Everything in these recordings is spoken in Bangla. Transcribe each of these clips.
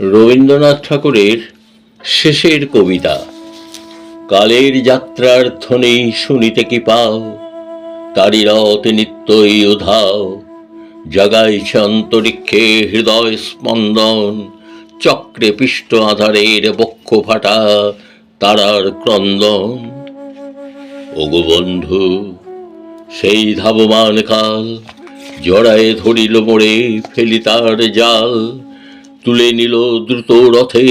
রবীন্দ্রনাথ ঠাকুরের শেষের কবিতা। কালের যাত্রার ধ্বনি শুনিতে কি পাও, তারি রথ নিত্যই উধাও। জাগাইছে অন্তরিক্ষে হৃদয় স্পন্দন, চক্রে পিষ্ট আধারের বক্ষ ফাটা তারার ক্রন্দন। ওগো বন্ধু, সেই ধাবমান কাল জড়ায়ে ধরিল মোড়ে, ফেলি তার জাল। তুলে নিল দ্রুত রথে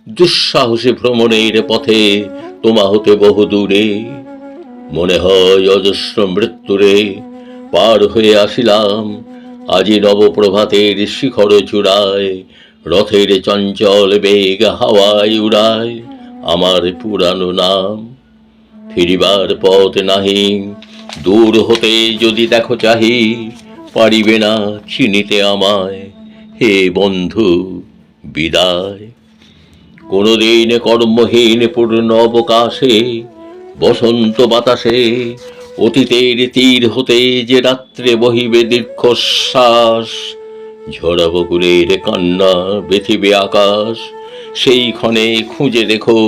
দুঃসাহসে ভ্রমণের পথে, তোমা হতে বহু দূরে। মনে হয় অজস্র মৃত্যুরে পার হয়ে আসিলাম, আজি নবপ্রভাতের শিখর চূড়ায়। রথের চঞ্চল বেগ হাওয়ায় উড়ায় আমার পুরানো নাম। ফিরিবার পথ নাহি, দূর হতে যদি দেখো চাহি, পারিবে না চিনিতে আমায়। হে বন্ধু, বিদায়। কোনদিন কর্মহীন পূর্ণ অবকাশে, বসন্ত বাতাসে, অতীতের তীর হতে যে রাত্রে বহিবে দীর্ঘশ্বাস। ঝরা বকুলের কান্না বেথিবে আকাশ, সেই ক্ষণে খুঁজে দেখো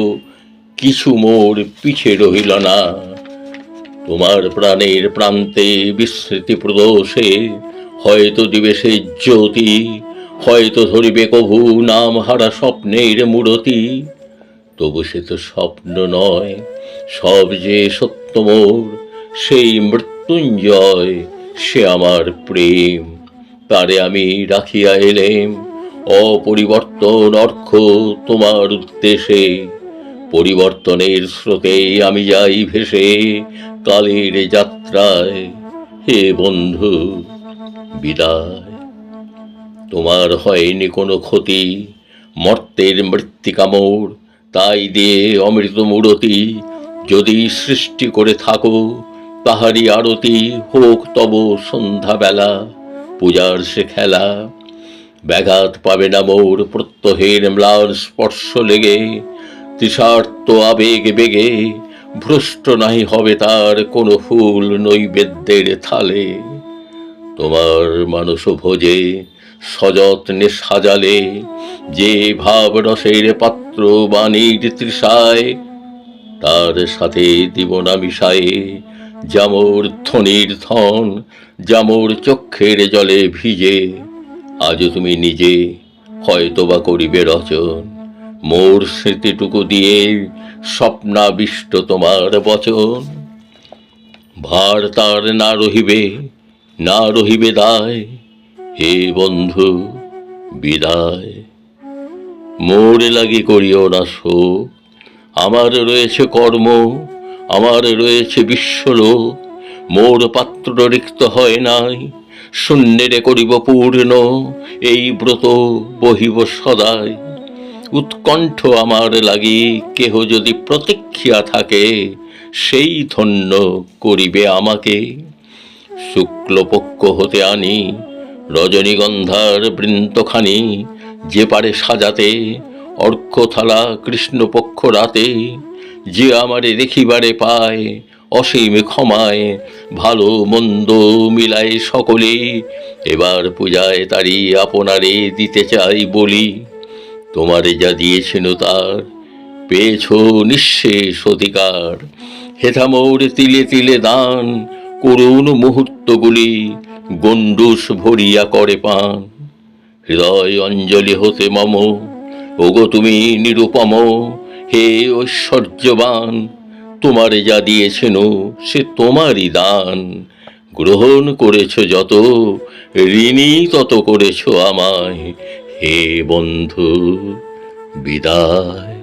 কিছু মোর পিছে রহিল না। তোমার প্রাণের প্রান্তে বিস্মৃতি প্রদোষে হয়তো দিবে সে জ্যোতি, হয়তো ধরিবে কভু নাম হারা স্বপ্নের মূরতি। তবু সে তো স্বপ্ন নয়, সব যে সত্য মোর। সেই মৃত্যুঞ্জয়, সে আমার প্রেম, তারে আমি রাখিয়া এলেম অপরিবর্তন অর্ঘ্য তোমার উদ্দেশে। পরিবর্তনের স্রোতে আমি যাই ভেসে কালের যাত্রায়। হে বন্ধু, বিদায়। তোমার হয়নি কোনো ক্ষতি, মর্তের মৃত্তিকা মোর, তাই দিয়ে অমৃত মূরতি। যদি সৃষ্টি করে থাকো তাহারি আরতি, হোক তব সন্ধ্যাবেলা পূজার সে খেলা। ব্যাঘাত পাবে না মোর প্রত্যহের ম্লান স্পর্শ লেগে, তৃষার্ত আবেগ বেগে ভ্রষ্ট নাহি হবে তার কোনো ফুল নৈবেদ্যের থালে। তোমার মানস ভোজে সযত্নে সাজালে যে ভাব রসের পাত্র বাণীর তৃষায়, তার সাথে দিব না মিশায়ে যামোর ধ্বনির ধন, যামোর চক্ষের জলে ভিজে। আজ তুমি নিজে হয়তোবা করিবে রচন, মোর স্মৃতিটুকু দিয়ে স্বপ্নাবিষ্ট তোমার বচন। ভার তার না রহিবে, না রহিবে দায়। হে বন্ধু, বিদায়। মোর লাগি করিও না শোক, আমার রয়েছে কর্ম, আমার রয়েছে বিশ্বলোক। মোর পাত্র রিক্ত হয় নাই, শূন্যেরে করিব পূর্ণ এই ব্রত বহিব সদাই। উৎকণ্ঠ আমার লাগি কেহ যদি প্রতীক্ষিয়া থাকে, সেই ধন্য করিবে আমাকে। শুক্লপক্ষ হতে আনি রজনীগন্ধার বৃন্তখানি, যে পারে সাজাতে অর্ঘ্যথালা কৃষ্ণপক্ষ রাতে। যে আমারে দেখিবারে পায় অসীম ক্ষমায়, ভালো মন্দ মিলায় সকলে, এবার পূজায় তারি আপনারে দিতে চাই বলি। তোমারে যা দিয়েছেন তার পেয়েছ নিঃশেষ অধিকার। হেথা মোর তিলে তিলে দান, করুণ মুহূর্তগুলি গণ্ডূষ ভরিয়া করে পান। হৃদয় অঞ্জলি হতে মম, ওগো তুমি নিরুপম। হে ঐশ্বর্যবান, তোমারে যা দিয়েছেন সে তোমারই দান। গ্রহণ করেছ যত, ঋণী তত করেছ আমায়। হে বন্ধু, বিদায়।